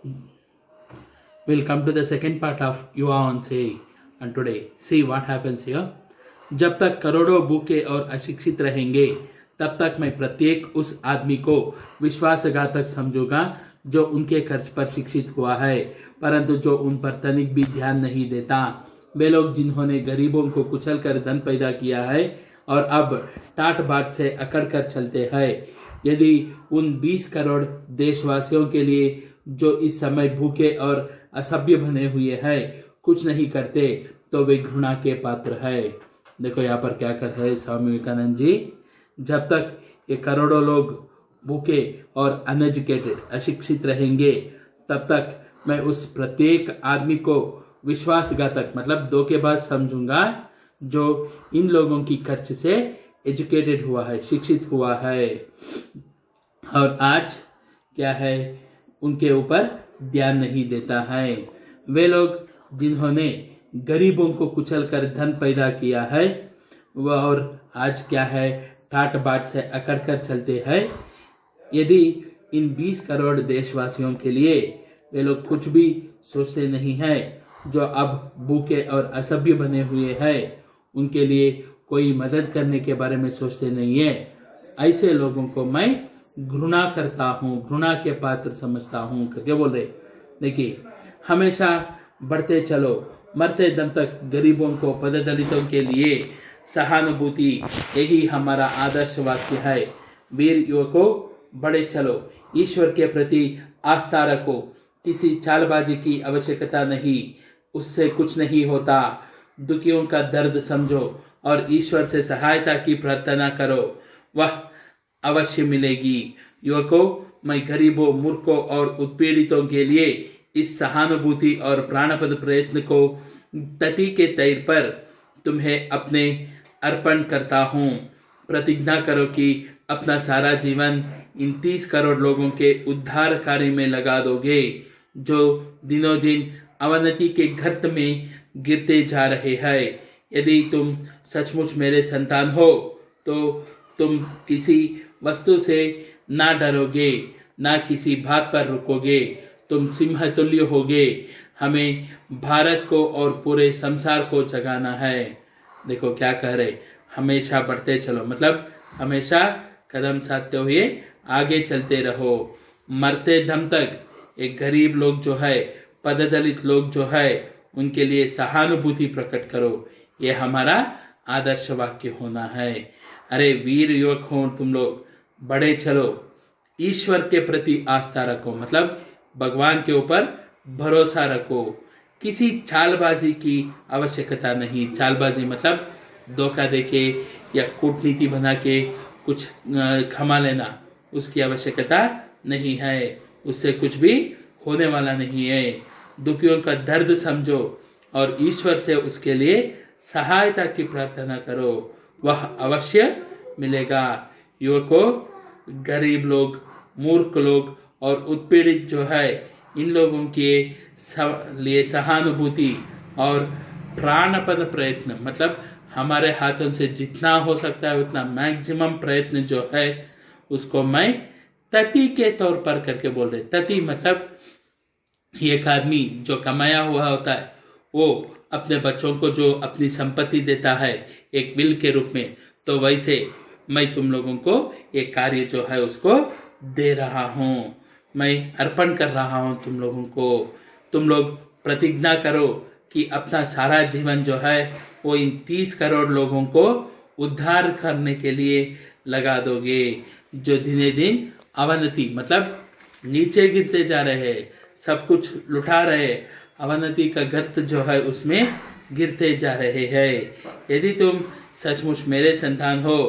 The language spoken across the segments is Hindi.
We'll come to the second part of Yuva on Say, and today see what happens here. जब तक करोड़ों भूखे और अशिक्षित रहेंगे तब तक मैं प्रत्येक उस आदमी को विश्वासघातक समझूंगा जो उनके खर्च पर शिक्षित हुआ है, परंतु जो उन पर तनिक भी ध्यान नहीं देता। वे लोग जिन्होंने गरीबों को कुचल कर धन पैदा किया है और अब टाट बाट से अकड़ कर चलते हैं, यदि उन 20 करोड़ देशवासियों के लिए जो इस समय भूखे और असभ्य बने हुए हैं कुछ नहीं करते तो वे घृणा के पात्र है। देखो यहाँ पर क्या कर रहे हैं स्वामी विवेकानंद जी। जब तक ये करोड़ों लोग भूखे और अनएजुकेटेड अशिक्षित रहेंगे तब तक मैं उस प्रत्येक आदमी को विश्वासघातक मतलब धोखेबाज समझूंगा जो इन लोगों की खर्च से एजुकेटेड हुआ है, शिक्षित हुआ है, और आज क्या है उनके ऊपर ध्यान नहीं देता है। वे लोग जिन्होंने गरीबों को कुचल कर धन पैदा किया है वह और आज क्या है ठाट बाट से अकड़ कर चलते हैं। यदि इन 20 करोड़ देशवासियों के लिए वे लोग कुछ भी सोचते नहीं हैं जो अब भूखे और असभ्य बने हुए हैं, उनके लिए कोई मदद करने के बारे में सोचते नहीं है, ऐसे लोगों को मैं घृणा करता हूँ, घृणा के पात्र समझता हूँ करके बोल रहे। देखिए, हमेशा बढ़ते चलो, मरते दम तक गरीबों को, पददलितों के लिए सहानुभूति, यही हमारा आदर्श वाक्य है। वीर युवकों, बढ़े चलो, ईश्वर के प्रति आस्था रखो, किसी चालबाजी की आवश्यकता नहीं, उससे कुछ नहीं होता। दुखियों का दर्द समझो और ईश्वर से सहायता की प्रार्थना करो, वह अवश्य मिलेगी। युवकों, मैं गरीबों, मूर्खों और उत्पीड़ितों के लिए इस सहानुभूति और प्राणपद प्रयत्न को तटी के तैर पर तुम्हें अपने अर्पण करता हूँ। प्रतिज्ञा करो कि अपना सारा जीवन इन 30 करोड़ लोगों के उद्धार कार्य में लगा दोगे जो दिनों दिन अवनति के गर्त में गिरते जा रहे हैं। यदि तुम सचमुच मेरे संतान हो तो तुम किसी वस्तु से ना डरोगे, ना किसी बात पर रुकोगे, तुम सिंह तुल्य होगे। हमें भारत को और पूरे संसार को जगाना है। देखो क्या कह रहे, हमेशा बढ़ते चलो मतलब हमेशा कदम साधते हुए आगे चलते रहो, मरते दम तक। एक गरीब लोग जो है, पददलित लोग जो है, उनके लिए सहानुभूति प्रकट करो, ये हमारा आदर्श वाक्य होना है। अरे वीर युवक हो तुम लोग, बढ़े चलो, ईश्वर के प्रति आस्था रखो मतलब भगवान के ऊपर भरोसा रखो, किसी चालबाजी की आवश्यकता नहीं। चालबाजी मतलब धोखा देके या कूटनीति बना के कुछ खमा लेना, उसकी आवश्यकता नहीं है, उससे कुछ भी होने वाला नहीं है। दुखियों का दर्द समझो और ईश्वर से उसके लिए सहायता की प्रार्थना करो, वह अवश्य मिलेगा। युवकों, गरीब लोग, मूर्ख लोग और उत्पीड़ित जो है, इन लोगों के लिए सहानुभूति और प्राणपद प्रयत्न मतलब हमारे हाथों से जितना हो सकता है उतना मैक्सिमम प्रयत्न जो है उसको मैं तति के तौर पर करके बोल रहे। तति मतलब एक आदमी जो कमाया हुआ होता है वो अपने बच्चों को जो अपनी संपत्ति देता है एक बिल के रूप में, तो वैसे मैं तुम लोगों को एक कार्य जो है उसको दे रहा हूँ, मैं अर्पण कर रहा हूँ तुम लोगों को। तुम लोग प्रतिज्ञा करो कि अपना सारा जीवन जो है वो इन 30 करोड़ लोगों को उद्धार करने के लिए लगा दोगे जो दिने दिन अवनति मतलब नीचे गिरते जा रहे हैं, सब कुछ लुटा रहे, अवनति का गर्त जो है उसमें गिरते जा रहे हैं। यदि तुम सचमुच मेरे संतान हो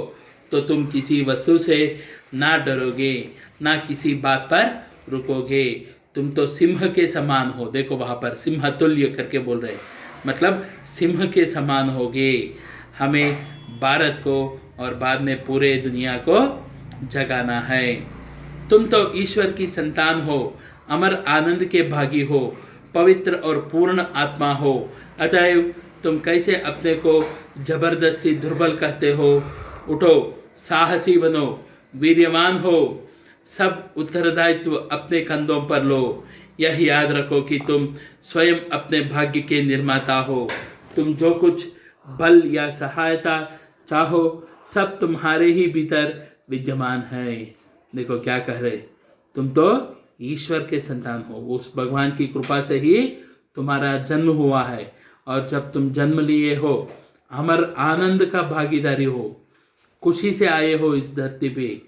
तो तुम किसी वस्तु से ना डरोगे, ना किसी बात पर रुकोगे, तुम तो सिंह के समान हो। देखो वहां पर सिंह तुल्य करके बोल रहे, मतलब सिंह के समान होगे। हमें भारत को और बाद में पूरे दुनिया को जगाना है। तुम तो ईश्वर की संतान हो, अमर आनंद के भागी हो, पवित्र और पूर्ण आत्मा हो, अतएव तुम कैसे अपने को जबरदस्ती दुर्बल कहते हो। उठो, साहसी बनो, वीर्यवान हो, सब उत्तरदायित्व अपने कंधों पर लो। यह याद रखो कि तुम स्वयं अपने भाग्य के निर्माता हो। तुम जो कुछ बल या सहायता चाहो सब तुम्हारे ही भीतर विद्यमान है। देखो क्या कह रहे, तुम तो ईश्वर के संतान हो, उस भगवान की कृपा से ही तुम्हारा जन्म हुआ है। और जब तुम जन्म लिए हो, अमर आनंद का भागीदारी हो, खुशी से आए हो इस धरती पे,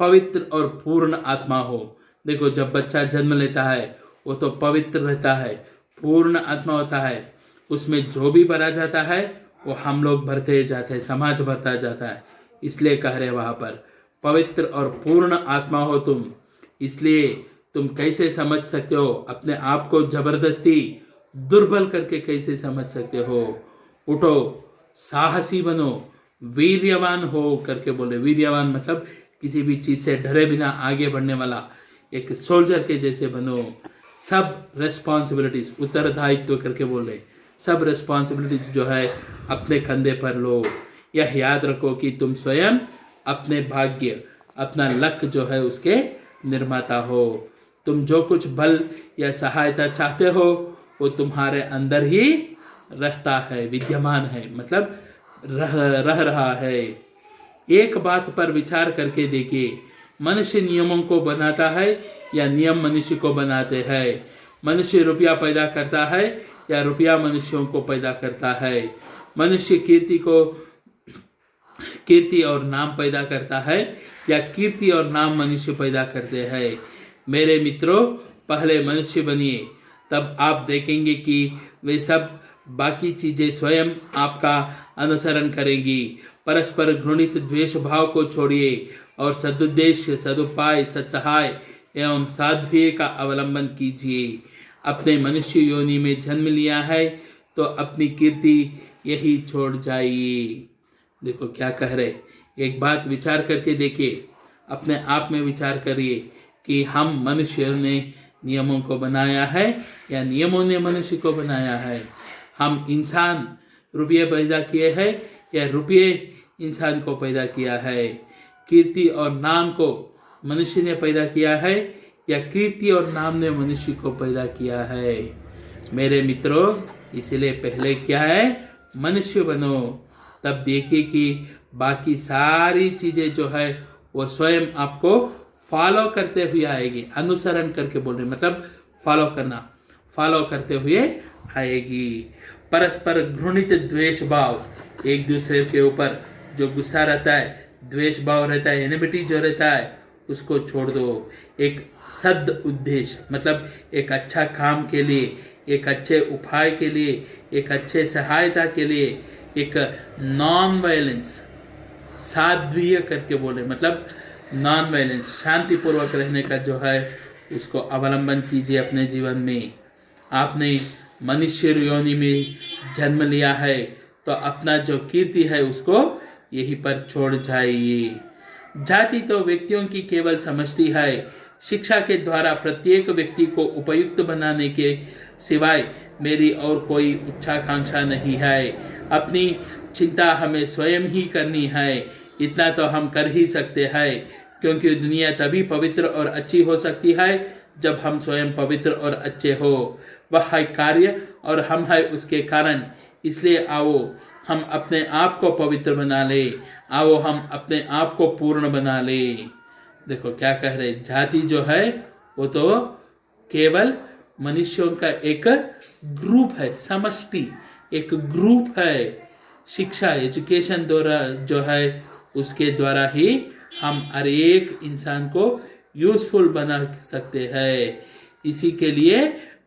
पवित्र और पूर्ण आत्मा हो। देखो जब बच्चा जन्म लेता है वो तो पवित्र रहता है, पूर्ण आत्मा होता है, उसमें जो भी भरा जाता है वो हम लोग भरते जाते हैं, समाज भरता जाता है। इसलिए कह रहे वहां पर पवित्र और पूर्ण आत्मा हो तुम। इसलिए तुम कैसे समझ सकते हो अपने आप को, जबरदस्ती दुर्बल करके कैसे समझ सकते हो। उठो, साहसी बनो, वीर्यवान हो करके बोले। वीर्यवान मतलब किसी भी चीज से डरे बिना आगे बढ़ने वाला, एक सोल्जर के जैसे बनो। सब रेस्पॉन्सिबिलिटीज, उत्तरदायित्व करके बोले, सब रेस्पॉन्सिबिलिटीज जो है अपने कंधे पर लो। यह याद रखो कि तुम स्वयं अपने भाग्य, अपना लक जो है उसके निर्माता हो। तुम जो कुछ बल या सहायता चाहते हो वो तुम्हारे अंदर ही रहता है, विद्यमान है, मतलब रह रहा है। एक बात पर विचार करके देखिए, मनुष्य नियमों को बनाता है या नियम मनुष्य को बनाते हैं? मनुष्य रुपया पैदा करता है या रुपया मनुष्यों को पैदा करता है? मनुष्य कीर्ति और नाम पैदा करता है या कीर्ति और नाम मनुष्य पैदा करते हैं? मेरे मित्रों, पहले मनुष्य बनिए, तब आप देखेंगे कि वे सब बाकी चीजें स्वयं आपका अनुसरण करेंगी। परस्पर घृणित द्वेष भाव को छोड़िए और सदुद्देश्य, सदुपाय, सत्सहाय एवं साध्वी का अवलंबन कीजिए। अपने मनुष्य योनि में जन्म लिया है तो अपनी कीर्ति यही छोड़ जाइए। देखो क्या कह रहे, एक बात विचार करके देखिए, अपने आप में विचार करिए कि हम मनुष्य ने नियमों को बनाया है या नियमों ने मनुष्य को बनाया है? हम इंसान रुपये पैदा किए हैं या रुपये इंसान को पैदा किया है? कीर्ति और नाम को मनुष्य ने पैदा किया है या कीर्ति और नाम ने मनुष्य को पैदा किया है? मेरे मित्रों, इसलिए पहले क्या है, मनुष्य बनो, तब देखिए कि बाकी सारी चीजें जो है वो स्वयं आपको फॉलो करते हुए आएगी। अनुसरण करके बोल रहे मतलब फॉलो करना, फॉलो करते हुए आएगी। परस्पर घृणित द्वेष भाव, एक दूसरे के ऊपर जो गुस्सा रहता है, द्वेष भाव रहता है, एनिमिटी जो रहता है, उसको छोड़ दो। एक सद उद्देश्य मतलब एक अच्छा काम के लिए, एक अच्छे उपाय के लिए, एक अच्छे सहायता के लिए, एक नॉन वायलेंस, साध्वीय करके बोले मतलब नॉन वायलेंस, शांतिपूर्वक रहने का जो है उसको अवलंबन कीजिए अपने जीवन में। आपने मनुष्य योनि में जन्म लिया है तो अपना जो कीर्ति है उसको यहीं पर छोड़ जाइए। जाति तो व्यक्तियों की केवल समझती है, शिक्षा के द्वारा प्रत्येक व्यक्ति को उपयुक्त बनाने के सिवाय मेरी और कोई उच्चाकांक्षा नहीं है। अपनी चिंता हमें स्वयं ही करनी है, इतना तो हम कर ही सकते हैं, क्योंकि दुनिया तभी पवित्र और अच्छी हो सकती है जब हम स्वयं पवित्र और अच्छे हो। वह है कार्य और हम है उसके कारण। इसलिए आओ हम अपने आप को पवित्र बना ले, आओ हम अपने आप को पूर्ण बना ले। देखो क्या कह रहे, जाति जो है वो तो केवल मनुष्यों का एक ग्रुप है, समष्टि एक ग्रुप है। शिक्षा, एजुकेशन द्वारा जो है उसके द्वारा ही हम हर एक इंसान को यूजफुल बना सकते हैं। इसी के लिए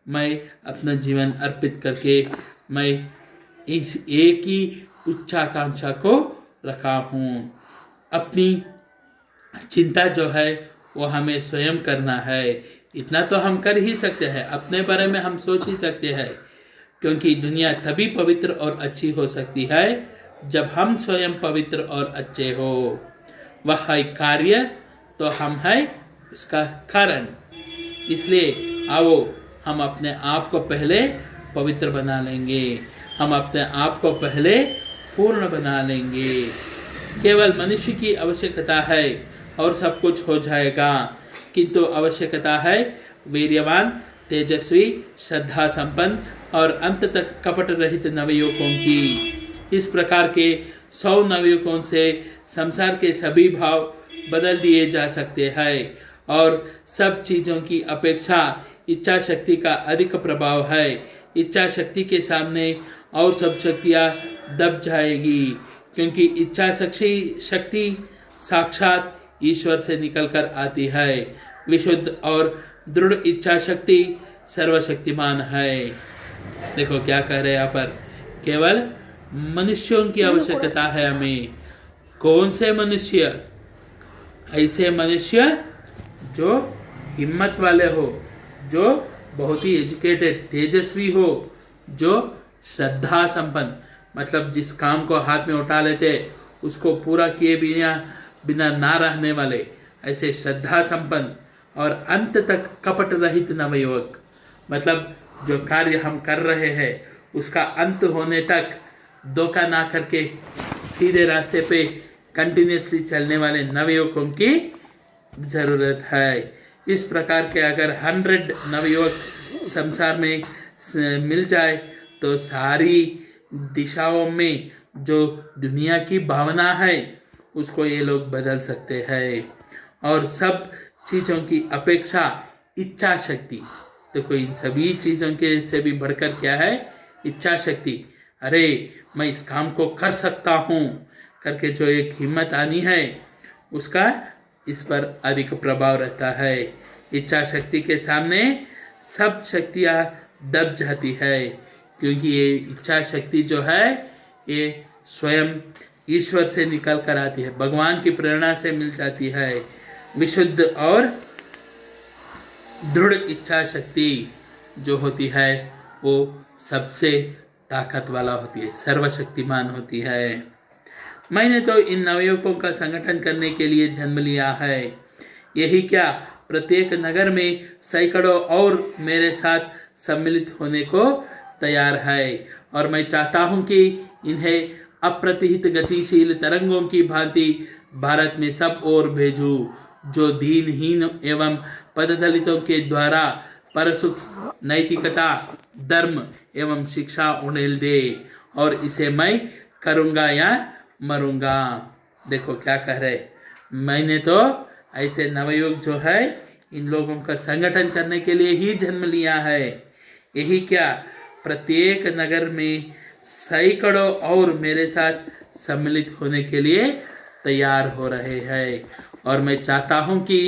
मैं अपना जीवन अर्पित करके मैं इस एक ही उच्चाकांक्षा को रखा हूँ। अपनी चिंता जो है वो हमें स्वयं करना है, इतना तो हम कर ही सकते हैं, अपने बारे में हम सोच ही सकते हैं, क्योंकि दुनिया तभी पवित्र और अच्छी हो सकती है जब हम स्वयं पवित्र और अच्छे हो। वह है कार्य तो हम है उसका कारण। इसलिए आओ हम अपने आप को पहले पवित्र बना लेंगे, हम अपने आप को पहले पूर्ण बना लेंगे। केवल मनुष्य की आवश्यकता है और सब कुछ हो जाएगा, किंतु आवश्यकता है वीर्यवान, तेजस्वी, श्रद्धा संपन्न और अंत तक कपट रहित नवयुवकों की। इस प्रकार के 100 नवयुवकों से संसार के सभी भाव बदल दिए जा सकते हैं और सब चीजों की अपेक्षा इच्छा शक्ति का अधिक प्रभाव है। इच्छा शक्ति के सामने और सब शक्तियां दब जाएगी, क्योंकि इच्छा शक्ति साक्षात ईश्वर से निकलकर आती है। विशुद्ध और दृढ़ इच्छा शक्ति सर्वशक्तिमान है। देखो क्या कह रहे हैं यहाँ पर, केवल मनुष्यों की आवश्यकता है हमें। कौन से मनुष्य? ऐसे मनुष्य जो हिम्मत वाले हो, जो बहुत ही एजुकेटेड, तेजस्वी हो, जो श्रद्धा संपन्न, मतलब जिस काम को हाथ में उठा लेते उसको पूरा किए बिना ना रहने वाले, ऐसे श्रद्धा संपन्न और अंत तक कपट रहित नवयुवक, मतलब जो कार्य हम कर रहे हैं उसका अंत होने तक धोखा ना करके सीधे रास्ते पे कंटिन्यूसली चलने वाले नवयुवकों की जरूरत है। इस प्रकार के अगर 100 नवयुवक संसार में मिल जाए तो सारी दिशाओं में जो दुनिया की भावना है उसको ये लोग बदल सकते हैं। और सब चीजों की अपेक्षा इच्छा शक्ति, देखो इन सभी चीजों के से भी बढ़कर क्या है? इच्छा शक्ति। अरे मैं इस काम को कर सकता हूँ करके जो एक हिम्मत आनी है, उसका इस पर अधिक प्रभाव रहता है। इच्छा शक्ति के सामने सब शक्तियाँ दब जाती है, क्योंकि ये इच्छा शक्ति जो है ये स्वयं ईश्वर से निकल कर आती है, भगवान की प्रेरणा से मिल जाती है। विशुद्ध और दृढ़ इच्छा शक्ति जो होती है वो सबसे ताकत वाला होती है, सर्वशक्तिमान होती है। मैंने तो इन नवयुवकों का संगठन करने के लिए जन्म लिया है। यही क्या, प्रत्येक नगर में सैकड़ों और मेरे साथ सम्मिलित होने को तैयार है, और मैं चाहता हूं कि इन्हें अप्रतिहित गतिशील तरंगों की भांति भारत में सब ओर भेजूं, जो दीनहीन एवं पददलितों के द्वारा परसुख, नैतिकता, धर्म एवं शिक्षा उड़ेल दे, और इसे मैं करूंगा या मरूंगा। देखो क्या कह रहे, मैंने तो ऐसे नवयुवक जो है इन लोगों का संगठन करने के लिए ही जन्म लिया है। यही क्या, प्रत्येक नगर में सैकड़ों और मेरे साथ सम्मिलित होने के लिए तैयार हो रहे हैं, और मैं चाहता हूं कि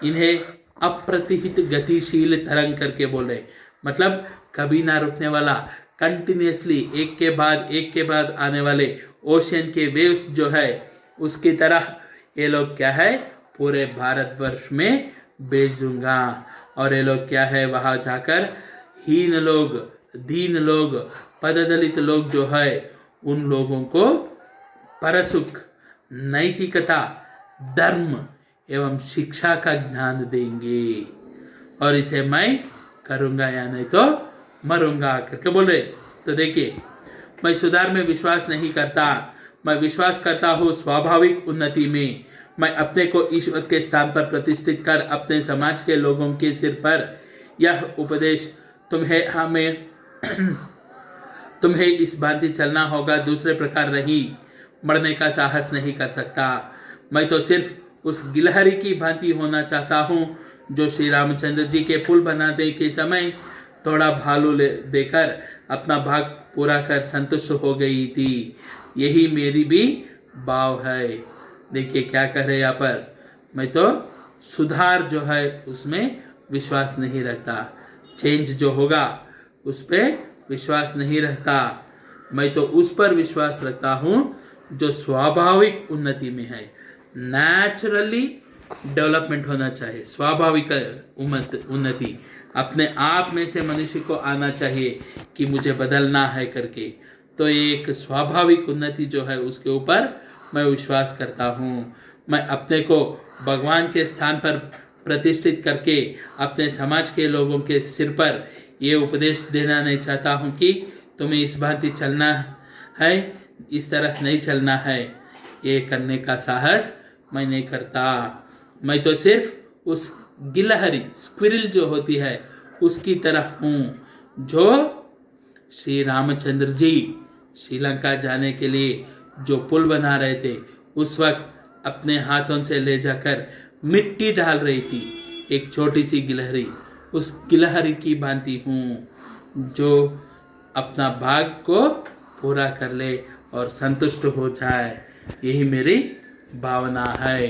इन्हें अप्रतिहित गतिशील तरंग करके बोले, मतलब कभी ना रुकने वाला, कंटिन्यूसली एक के बाद आने वाले ओशियन के वेव्स जो है उसकी तरह ये लोग क्या है पूरे भारतवर्ष में भेज दूंगा। और ये लोग क्या है वहां जाकर हीन लोग, दीन लोग, पददलित लोग जो है उन लोगों को परसुख, नैतिकता, धर्म एवं शिक्षा का ज्ञान देंगे, और इसे मैं करूंगा या नहीं तो मरूंगा करके बोल रहे। तो देखिए, मैं सुधार में विश्वास नहीं करता, मैं विश्वास करता हूँ स्वाभाविक उन्नति में। मैं अपने को ईश्वर के स्थान पर प्रतिष्ठित कर अपने समाज के लोगों के सिर पर यह उपदेश तुम्हें इस भांति चलना होगा, दूसरे प्रकार नहीं, मरने का साहस नहीं कर सकता। मैं तो सिर्फ उस गिलहरी की भांति होना चाहता हूँ जो श्री रामचंद्र जी के पुल बनाने के समय थोड़ा भालू देकर अपना भाग पूरा कर संतुष्ट हो गई थी। यही मेरी भी भाव है। देखिए क्या कह रहे यहाँ पर, मैं तो सुधार जो है उसमें विश्वास नहीं रखता, चेंज जो होगा उस पर विश्वास नहीं रखता। मैं तो उस पर विश्वास रखता हूँ जो स्वाभाविक उन्नति में है। नेचुरली डेवलपमेंट होना चाहिए, स्वाभाविक उन्नति अपने आप में से मनुष्य को आना चाहिए कि मुझे बदलना है करके। तो एक स्वाभाविक उन्नति जो है उसके ऊपर मैं विश्वास करता हूँ। मैं अपने को भगवान के स्थान पर प्रतिष्ठित करके अपने समाज के लोगों के सिर पर ये उपदेश देना नहीं चाहता हूँ कि तुम्हें इस भांति चलना है, इस तरह नहीं चलना है। ये करने का साहस मैं नहीं करता। मैं तो सिर्फ उस गिलहरी, स्क्विरल जो होती है उसकी तरह हूँ जो श्री रामचंद्र जी श्रीलंका जाने के लिए जो पुल बना रहे थे उस वक्त अपने हाथों से ले जाकर मिट्टी डाल रही थी एक छोटी सी गिलहरी, उस गिलहरी की भांति हूँ जो अपना भाग को पूरा कर ले और संतुष्ट हो जाए। यही मेरी भावना है।